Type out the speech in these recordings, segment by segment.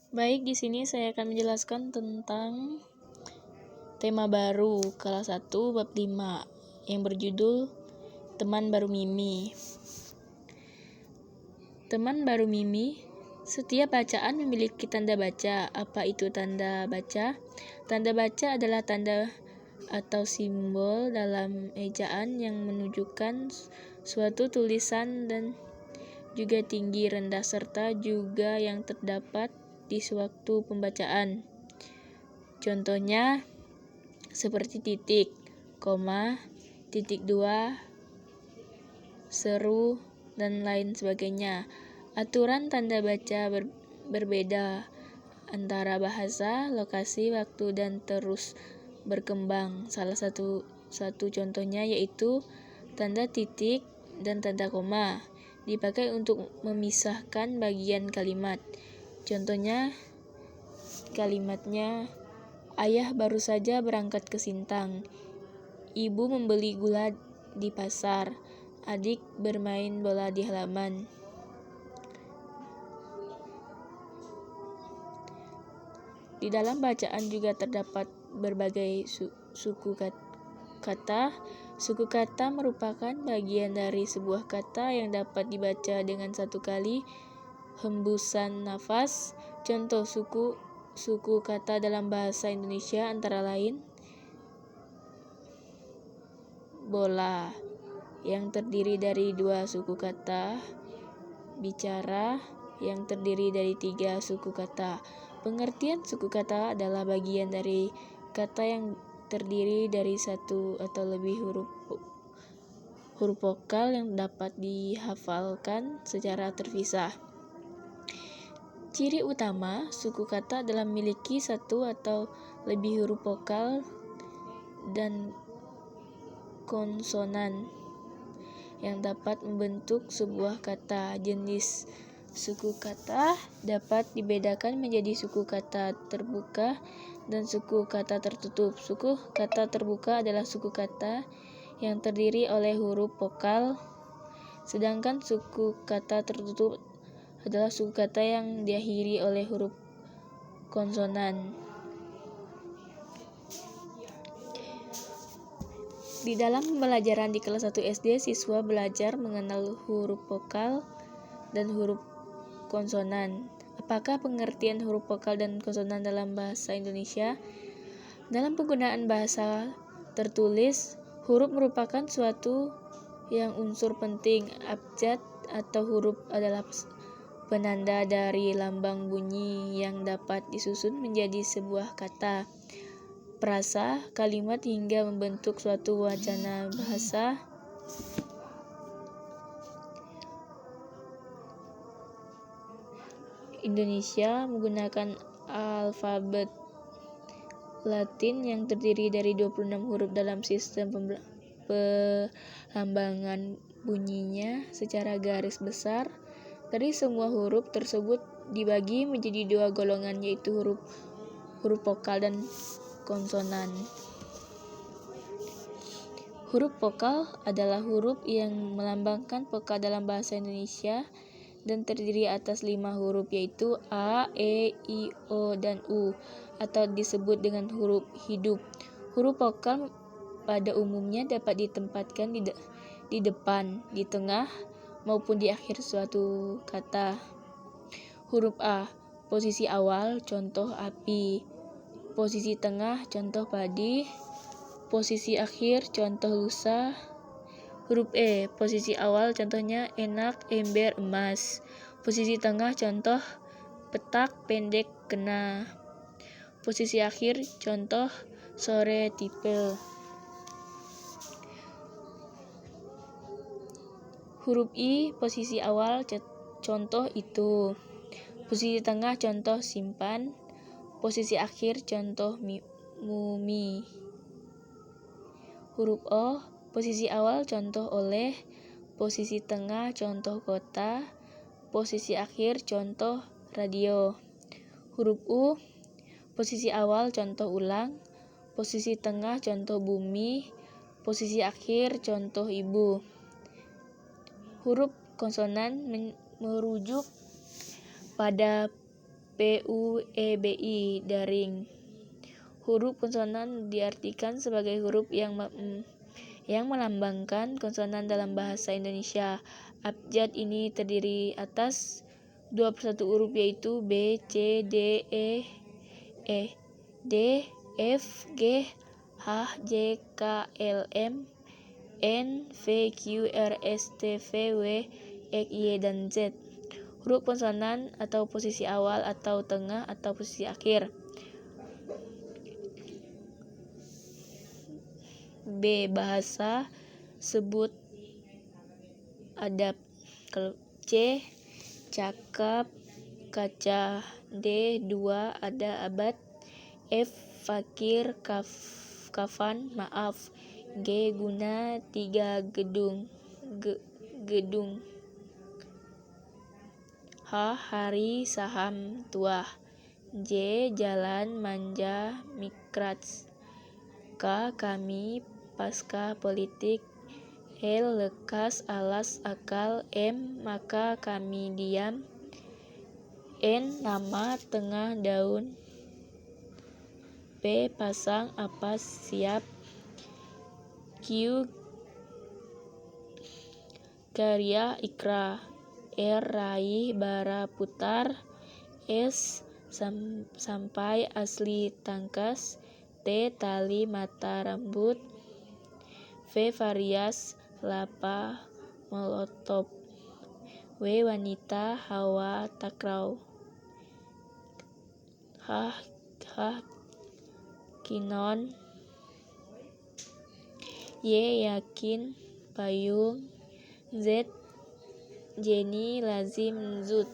Baik, di sini saya akan menjelaskan tentang tema baru kelas 1 bab 5 yang berjudul Teman Baru Mimi. Teman baru Mimi. Setiap bacaan memiliki tanda baca. Apa itu tanda baca? Tanda baca adalah tanda atau simbol dalam ejaan yang menunjukkan suatu tulisan dan juga tinggi, rendah, serta juga yang terdapat di sewaktu pembacaan. Contohnya seperti titik, koma, titik 2, seru, dan lain sebagainya. Aturan tanda baca berbeda antara bahasa, lokasi, waktu, dan terus berkembang. Salah satu contohnya yaitu tanda titik dan tanda koma dipakai untuk memisahkan bagian kalimat. Contohnya kalimatnya, ayah baru saja berangkat ke Sintang. Ibu membeli gula di pasar. Adik bermain bola di halaman. Di dalam bacaan juga terdapat berbagai suku kata. Suku kata merupakan bagian dari sebuah kata yang dapat dibaca dengan satu kali hembusan nafas. Contoh suku kata dalam bahasa Indonesia antara lain bola yang terdiri dari 2 suku kata, bicara yang terdiri dari 3 suku kata. Pengertian suku kata adalah bagian dari kata yang terdiri dari 1 atau lebih huruf vokal yang dapat dihafalkan secara terpisah. Ciri utama suku kata adalah memiliki 1 atau lebih huruf vokal dan konsonan yang dapat membentuk sebuah kata. Jenis suku kata dapat dibedakan menjadi suku kata terbuka dan suku kata tertutup. Suku kata terbuka adalah suku kata yang terdiri oleh huruf vokal, sedangkan suku kata tertutup adalah suku kata yang diakhiri oleh huruf konsonan. Di dalam pembelajaran di kelas 1 SD, siswa belajar mengenal huruf vokal dan huruf konsonan. Apakah pengertian huruf vokal dan konsonan dalam bahasa Indonesia? Dalam penggunaan bahasa tertulis, huruf merupakan suatu yang unsur penting. Abjad atau huruf adalah penanda dari lambang bunyi yang dapat disusun menjadi sebuah kata, frasa, kalimat hingga membentuk suatu wacana bahasa. Indonesia menggunakan alfabet Latin yang terdiri dari 26 huruf dalam sistem pelambangan bunyinya secara garis besar. Dari semua huruf tersebut dibagi menjadi 2 golongan, yaitu huruf vokal dan konsonan. Huruf vokal adalah huruf yang melambangkan vokal dalam bahasa Indonesia dan terdiri atas 5 huruf, yaitu A, E, I, O, dan U, atau disebut dengan huruf hidup. Huruf vokal pada umumnya dapat ditempatkan di depan, di tengah, maupun di akhir suatu kata. Huruf A, posisi awal, contoh api. Posisi tengah, contoh padi. Posisi akhir, contoh lusa. Huruf E, posisi awal, contohnya enak, ember, emas. Posisi tengah, contoh petak, pendek, kena. Posisi akhir, contoh sore, tipe. Huruf I, posisi awal, contoh itu. Posisi tengah, contoh simpan. Posisi akhir, contoh mumi. Huruf O, posisi awal, contoh oleh. Posisi tengah, contoh kota. Posisi akhir, contoh radio. Huruf U, posisi awal, contoh ulang. Posisi tengah, contoh bumi. Posisi akhir, contoh ibu. Huruf konsonan merujuk pada PUEBI daring. Huruf konsonan diartikan sebagai huruf yang melambangkan konsonan dalam bahasa Indonesia. Abjad ini terdiri atas 21 huruf yaitu B, C, D, F, G, H, J, K, L, M, N, P, Q, R, S, T, V, W, X, Y, dan Z. Huruf konsonan atau posisi awal atau tengah atau posisi akhir. B. Bahasa sebut adab. C. Cakap kaca. D. Dua ada abad. F. Fakir kafan maaf. G. Guna tiga gedung. H. Hari saham tuah. J. Jalan manja mikrats. K. Kami pasca politik. L. Lekas alas akal. M. Maka kami diam. N. Nama tengah daun. P. Pasang apa siap. Q. Karya ikra. R. Raih bara putar. S. Sampai asli tangkas. T. Tali mata rambut. V. Varias lapa molotov. W. Wanita hawa takraw. H. Kinon. Y. Yakin payung. Z. Jenny lazim zut.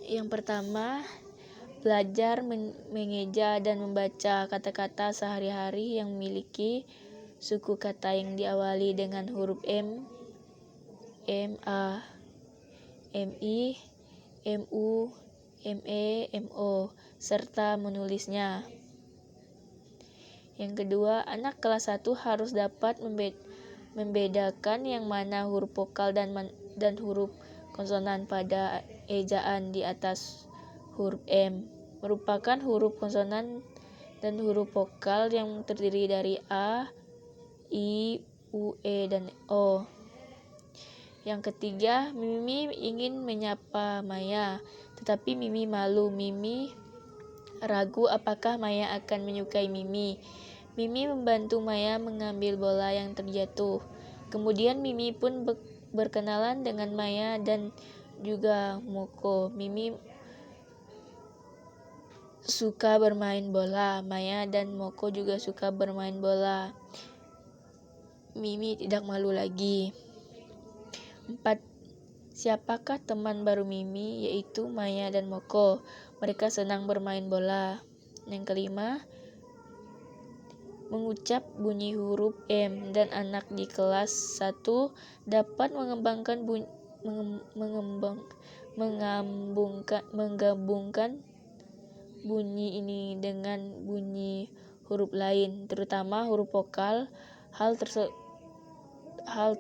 Yang pertama, belajar mengeja dan membaca kata-kata sehari-hari yang memiliki suku kata yang diawali dengan huruf M, A, MI, MU, ME, MO, serta menulisnya. Yang kedua, anak kelas 1 harus dapat membedakan yang mana huruf vokal dan huruf konsonan pada ejaan di atas huruf M. Merupakan huruf konsonan dan huruf vokal yang terdiri dari A, I, U, E, dan O. Yang ketiga, Mimi ingin menyapa Maya, tetapi Mimi malu. Mimi ragu apakah Maya akan menyukai Mimi. Mimi membantu Maya mengambil bola yang terjatuh. Kemudian Mimi pun berkenalan dengan Maya dan juga Moko. Mimi suka bermain bola. Maya dan Moko juga suka bermain bola. Mimi tidak malu lagi. 4. Siapakah teman baru Mimi? Yaitu Maya dan Moko. Mereka senang bermain bola. Yang kelima, mengucap bunyi huruf M, dan anak di kelas 1 dapat menggabungkan bunyi ini dengan bunyi huruf lain, terutama huruf vokal. Hal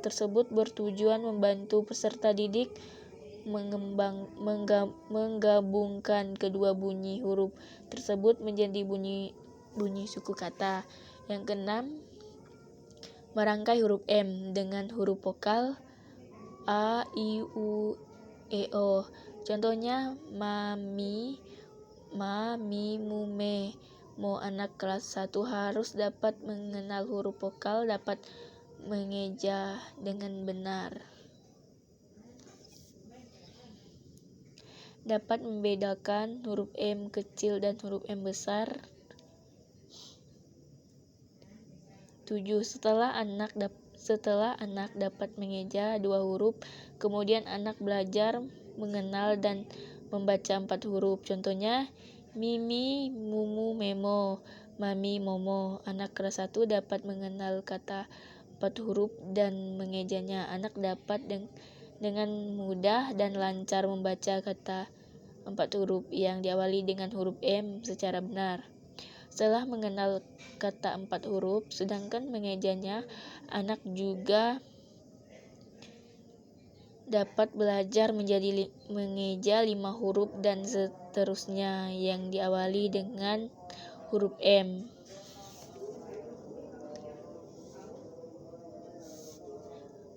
tersebut bertujuan membantu peserta didik menggabungkan kedua bunyi huruf tersebut menjadi bunyi suku kata. Yang keenam, merangkai huruf M dengan huruf vokal A, I, U, E, O. Contohnya mami, ma, mi, mu, me, mo. Anak kelas 1 harus dapat mengenal huruf vokal, dapat mengeja dengan benar, dapat membedakan huruf M kecil dan huruf M besar. 7. Setelah anak dapat mengeja dua huruf, kemudian anak belajar mengenal dan membaca 4 huruf. Contohnya mimi, mumu, memo, mami, momo. Anak kelas 1 dapat mengenal kata 4 huruf dan mengejanya. Anak dapat dengan mudah dan lancar membaca kata 4 huruf yang diawali dengan huruf M secara benar. Setelah mengenal kata 4 huruf, sedangkan mengejanya, anak juga dapat belajar mengeja 5 huruf dan seterusnya yang diawali dengan huruf M.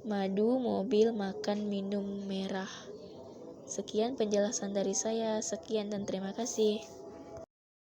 Madu, mobil, makan, minum, merah. Sekian penjelasan dari saya. Sekian dan terima kasih.